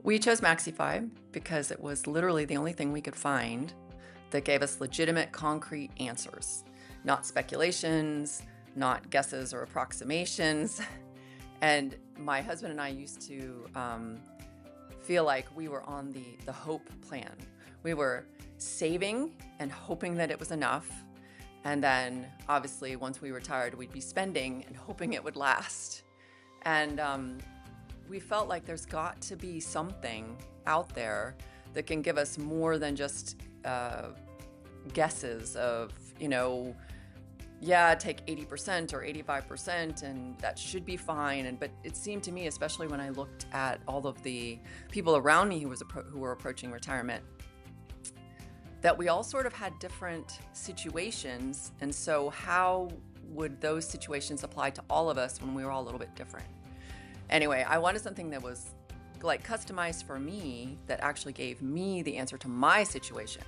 We chose MaxiFi because it was literally the only thing we could find that gave us legitimate, concrete answers, not speculations, not guesses or approximations. And my husband and I used to feel like we were on the hope plan. We were saving and hoping that it was enough. And then obviously once we retired, we'd be spending and hoping it would last. And we felt like there's got to be something out there that can give us more than just guesses of, yeah, take 80% or 85% and that should be fine. But it seemed to me, especially when I looked at all of the people around me who were approaching retirement, that we all sort of had different situations. And so how would those situations apply to all of us when we were all a little bit different? Anyway, I wanted something that was like customized for me, that actually gave me the answer to my situation.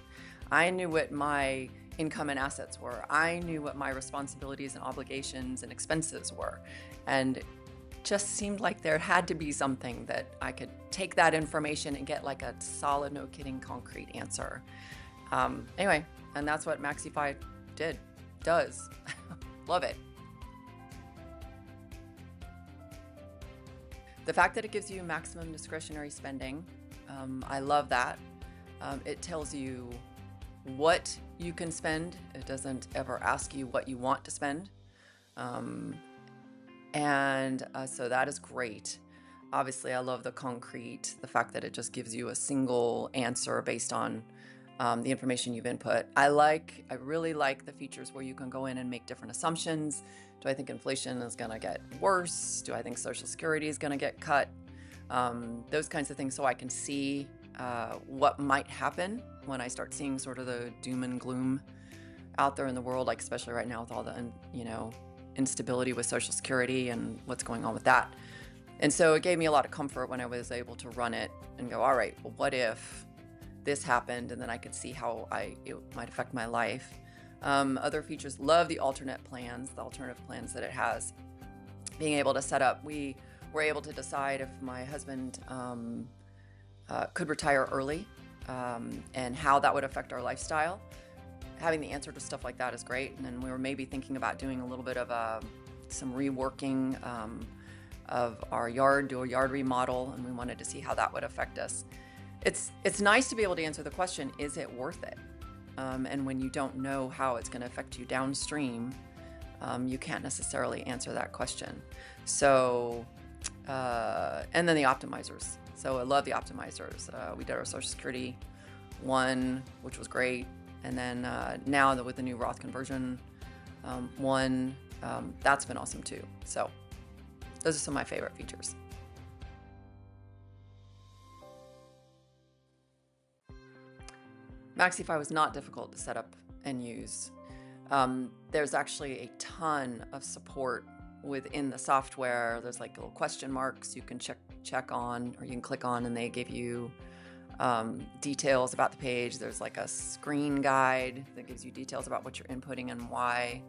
I knew what my income and assets were. I knew what my responsibilities and obligations and expenses were. And just seemed like there had to be something that I could take that information and get like a solid, no kidding, concrete answer. Anyway, and that's what MaxiFi does. Love it. The fact that it gives you maximum discretionary spending, I love that. It tells you what you can spend. It doesn't ever ask you what you want to spend. So that is great. Obviously, I love the concrete, the fact that it just gives you a single answer based on the information you've input. I really like the features where you can go in and make different assumptions. Do I think inflation is going to get worse? Do I think Social Security is going to get cut? Those kinds of things, so I can see what might happen when I start seeing sort of the doom and gloom out there in the world, like especially right now with all the instability with Social Security and what's going on with that. And so it gave me a lot of comfort when I was able to run it and go, all right, well, what if this happened? And then I could see how it might affect my life. Other features, love the alternative plans that it has. Being able to set up, we were able to decide if my husband could retire early and how that would affect our lifestyle. Having the answer to stuff like that is great. And then we were maybe thinking about doing a little bit of some reworking of our yard, do a yard remodel, and we wanted to see how that would affect us. It's nice to be able to answer the question, is it worth it? And when you don't know how it's going to affect you downstream, you can't necessarily answer that question. So, and then the optimizers. So I love the optimizers. We did our Social Security one, which was great. And then now with the new Roth conversion one, that's been awesome too. So those are some of my favorite features. MaxiFi was not difficult to set up and use. There's actually a ton of support within the software. There's like little question marks you can check on, or you can click on, and they give you details about the page. There's like a screen guide that gives you details about what you're inputting and why.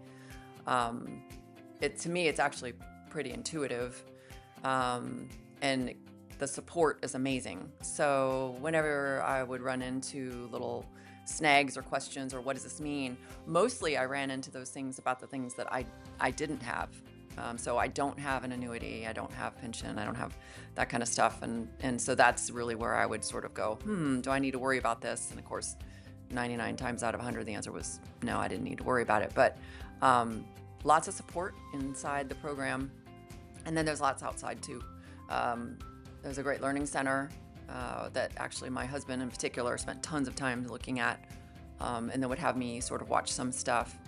To me, it's actually pretty intuitive, and the support is amazing. So whenever I would run into little snags or questions or what does this mean, mostly I ran into those things about the things that I didn't have. So I don't have an annuity, I don't have pension, I don't have that kind of stuff. And so that's really where I would sort of go, do I need to worry about this? And of course, 99 times out of 100, the answer was no, I didn't need to worry about it. But lots of support inside the program. And then there's lots outside too. There's a great learning center that actually my husband in particular spent tons of time looking at, and then would have me sort of watch some stuff.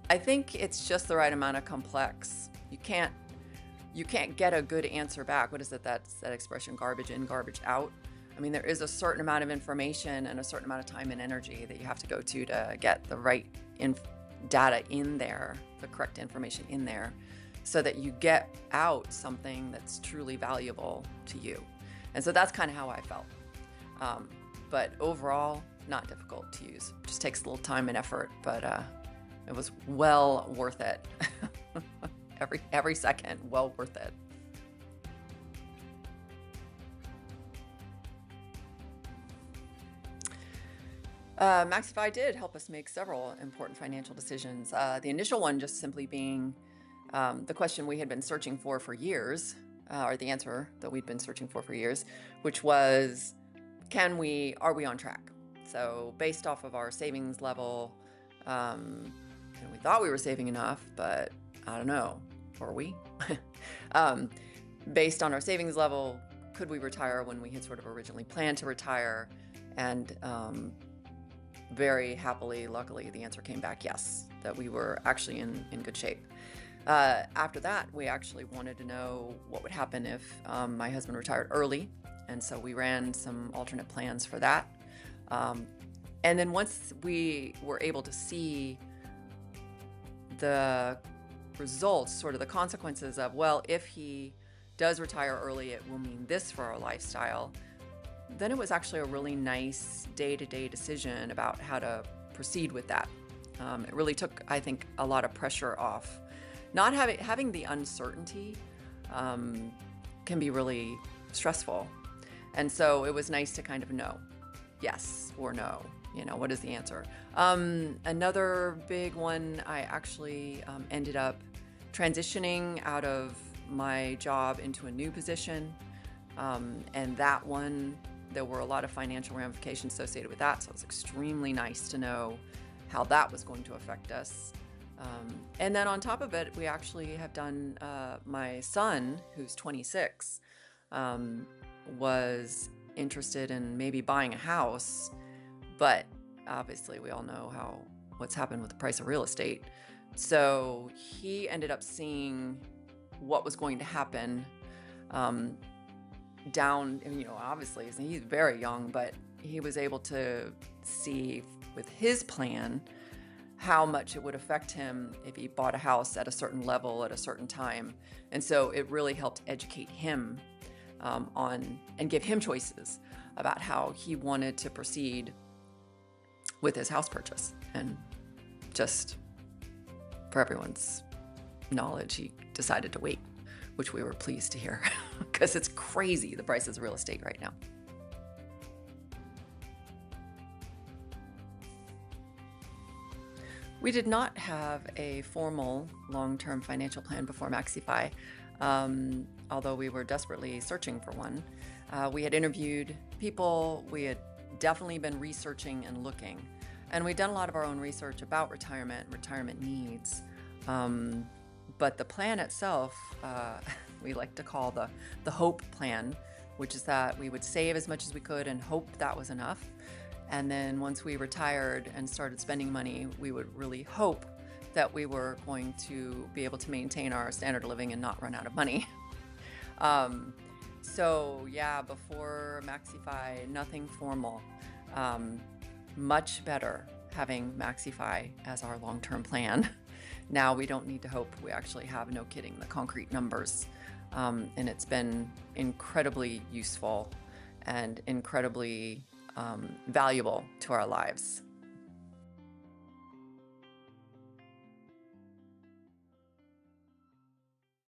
I think it's just the right amount of complex. You can't get a good answer back. What is it? That's that expression, garbage in, garbage out. I mean, there is a certain amount of information and a certain amount of time and energy that you have to go to get the right data in there, the correct information in there, so that you get out something that's truly valuable to you. And so that's kind of how I felt. But overall, not difficult to use. Just takes a little time and effort, but it was well worth it. every second, well worth it. MaxiFi did help us make several important financial decisions. The initial one just simply being the question we had been searching for years, or the answer that we'd been searching for years, which was, are we on track? So based off of our savings level, and we thought we were saving enough, but I don't know, were we? Based on our savings level, could we retire when we had sort of originally planned to retire? And very happily, luckily, the answer came back yes, that we were actually in good shape. After that, we actually wanted to know what would happen if my husband retired early. And so we ran some alternate plans for that. And then once we were able to see the results, sort of the consequences of, well, if he does retire early, it will mean this for our lifestyle, then it was actually a really nice day-to-day decision about how to proceed with that. It really took, I think, a lot of pressure off. Not having the uncertainty can be really stressful. And so it was nice to kind of know, yes or no, what is the answer? Another big one, I actually ended up transitioning out of my job into a new position. And that one, there were a lot of financial ramifications associated with that. So it was extremely nice to know how that was going to affect us. And then on top of it, we actually have done, my son, who's 26, was interested in maybe buying a house, but obviously we all know what's happened with the price of real estate. So he ended up seeing what was going to happen down, obviously he's very young, but he was able to see with his plan how much it would affect him if he bought a house at a certain level at a certain time. And so it really helped educate him on and give him choices about how he wanted to proceed with his house purchase. And just for everyone's knowledge, he decided to wait, which we were pleased to hear because it's crazy, the prices of real estate right now. We did not have a formal long-term financial plan before MaxiFi, although we were desperately searching for one. We had interviewed people, we had definitely been researching and looking, and we'd done a lot of our own research about retirement needs. But the plan itself, we like to call the hope plan, which is that we would save as much as we could and hope that was enough. And then once we retired and started spending money, we would really hope that we were going to be able to maintain our standard of living and not run out of money. So yeah, before MaxiFi, nothing formal. Much better having MaxiFi as our long-term plan. Now we don't need to hope, we actually have, no kidding, the concrete numbers. And it's been incredibly useful and incredibly valuable to our lives.